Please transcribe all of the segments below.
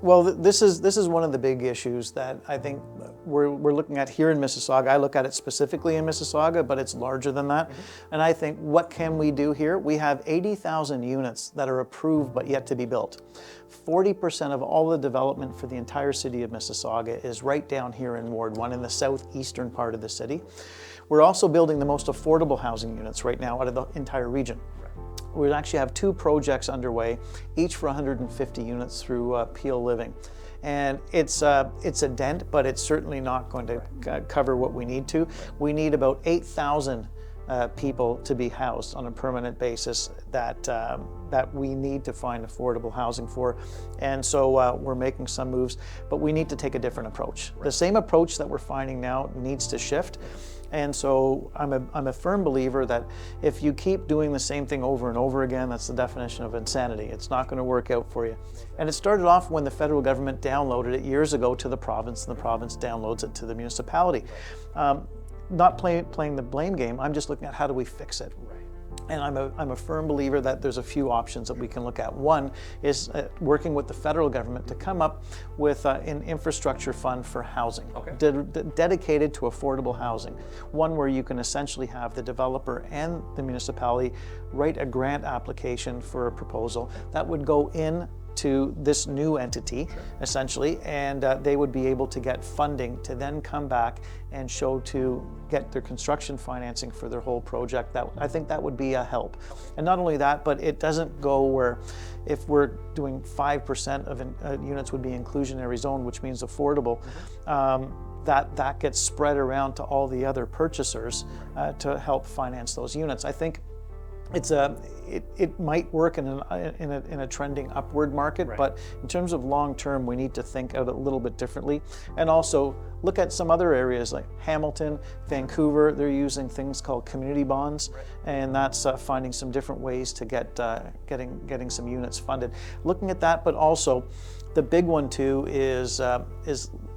Well, this is one of the big issues that I think we're looking at here in Mississauga. I look at it specifically in Mississauga, but it's larger than that. And I think, what can we do here? We have 80,000 units that are approved but yet to be built. 40% of all the development for the entire city of Mississauga is right down here in Ward 1 in the southeastern part of the city. We're also building the most affordable housing units right now out of the entire region. We actually have 2 projects underway, each for 150 units through Peel Living. And it's a dent, but it's certainly not going to cover what we need to. We need about 8,000 people to be housed on a permanent basis that we need to find affordable housing for. And so we're making some moves, but we need to take a different approach. The same approach that we're finding now needs to shift. And so I'm a firm believer that if you keep doing the same thing over and over again, that's the definition of insanity. It's not going to work out for you. And it started off when the federal government downloaded it years ago to the province, and the province downloads it to the municipality. Not playing the blame game, I'm just looking at how do we fix it. And I'm a firm believer that there's a few options that we can look at. One is working with the federal government to come up with an infrastructure fund for housing, dedicated to affordable housing. One where you can essentially have the developer and the municipality write a grant application for a proposal that would go in to this new entity, essentially, and they would be able to get funding to then come back and show to get their construction financing for their whole project. I think that would be a help. And not only that, but it doesn't go where if we're doing 5% of units would be inclusionary zone, which means affordable, that gets spread around to all the other purchasers to help finance those units. I think it might work in a trending upward market, but in terms of long term, we need to think out a little bit differently, and also look at some other areas like Hamilton, Vancouver. They're using things called community bonds, and that's finding some different ways to get getting some units funded. Looking at that, but also the big one too is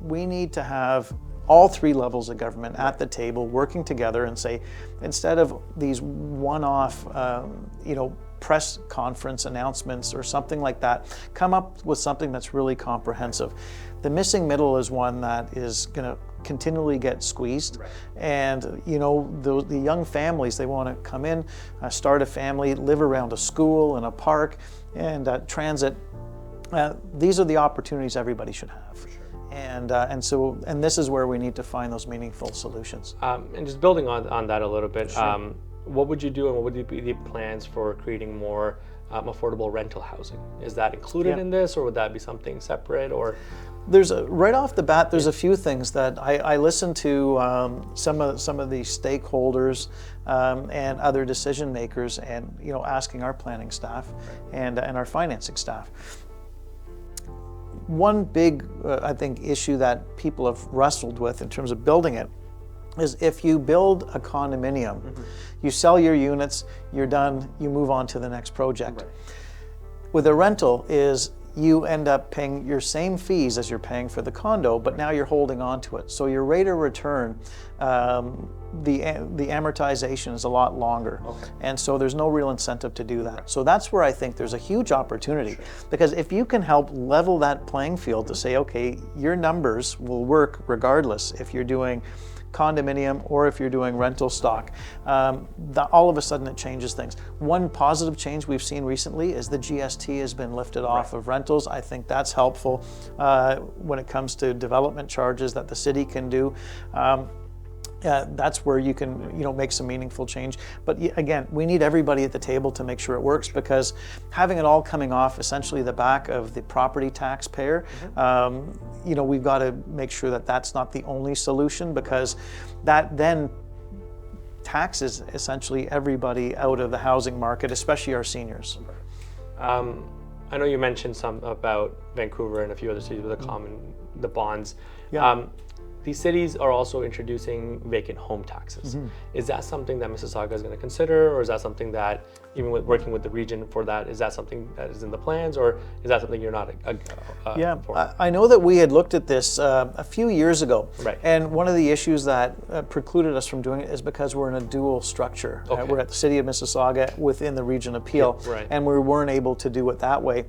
we need to have all 3 levels of government at the table working together and say, instead of these one-off press conference announcements or something like that, come up with something that's really comprehensive. The missing middle is one that is going to continually get squeezed, and the young families, they want to come in, start a family, live around a school and a park and transit. These are the opportunities everybody should have. And this is where we need to find those meaningful solutions. And just building on that a little bit, what would you do, and what would be the plans for creating more affordable rental housing? Is that included in this, or would that be something separate? Or right off the bat, there's a few things that I listen to some of the stakeholders and other decision makers, and asking our planning staff and our financing staff. One big, I think, issue that people have wrestled with in terms of building it is if you build a condominium, you sell your units, you're done, you move on to the next project. With a rental is you end up paying your same fees as you're paying for the condo, but now you're holding on to it. So your rate of return, the amortization is a lot longer. And so there's no real incentive to do that. So that's where I think there's a huge opportunity, because if you can help level that playing field to say, okay, your numbers will work regardless if you're doing condominium or if you're doing rental stock, all of a sudden it changes things. One positive change we've seen recently is the GST has been lifted off of rentals. I think that's helpful when it comes to development charges that the city can do. That's where you can make some meaningful change. But again, we need everybody at the table to make sure it works, because having it all coming off essentially the back of the property taxpayer, we've got to make sure that that's not the only solution, because that then taxes essentially everybody out of the housing market, especially our seniors. I know you mentioned some about Vancouver and a few other cities with the bonds. these cities are also introducing vacant home taxes. Is that something that Mississauga is going to consider, or is that something that, even with working with the region for that, is that something that is in the plans, or is that something you're not for? I know that we had looked at this a few years ago, Right. and one of the issues that precluded us from doing it is because we're in a dual structure. Okay. We're at the City of Mississauga within the Region of Peel, Yeah, right. and we weren't able to do it that way.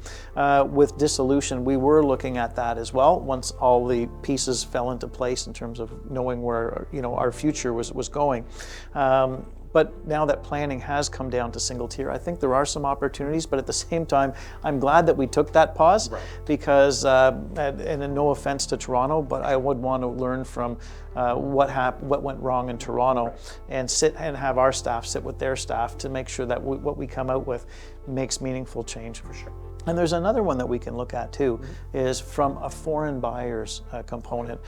With dissolution, we were looking at that as well once all the pieces fell into place in terms of knowing where our future was going. But now that planning has come down to single tier, I think there are some opportunities, but at the same time, I'm glad that we took that pause, because, and no offense to Toronto, but I would want to learn from what went wrong in Toronto, and sit and have our staff sit with their staff to make sure that what we come out with makes meaningful change. For sure. And there's another one that we can look at too, is from a foreign buyers component,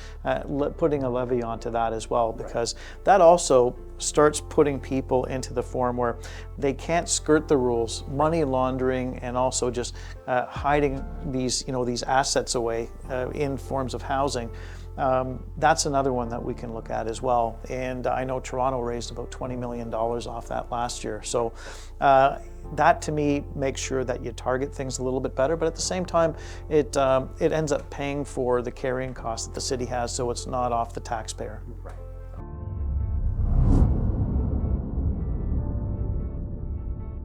putting a levy onto that as well, because that also starts putting people into the form where they can't skirt the rules, money laundering, and also just hiding these assets away in forms of housing. That's another one that we can look at as well. And I know Toronto raised about $20 million off that last year. So that to me makes sure that you target things a little bit better, but at the same time, it ends up paying for the carrying cost that the city has, so it's not off the taxpayer. Right.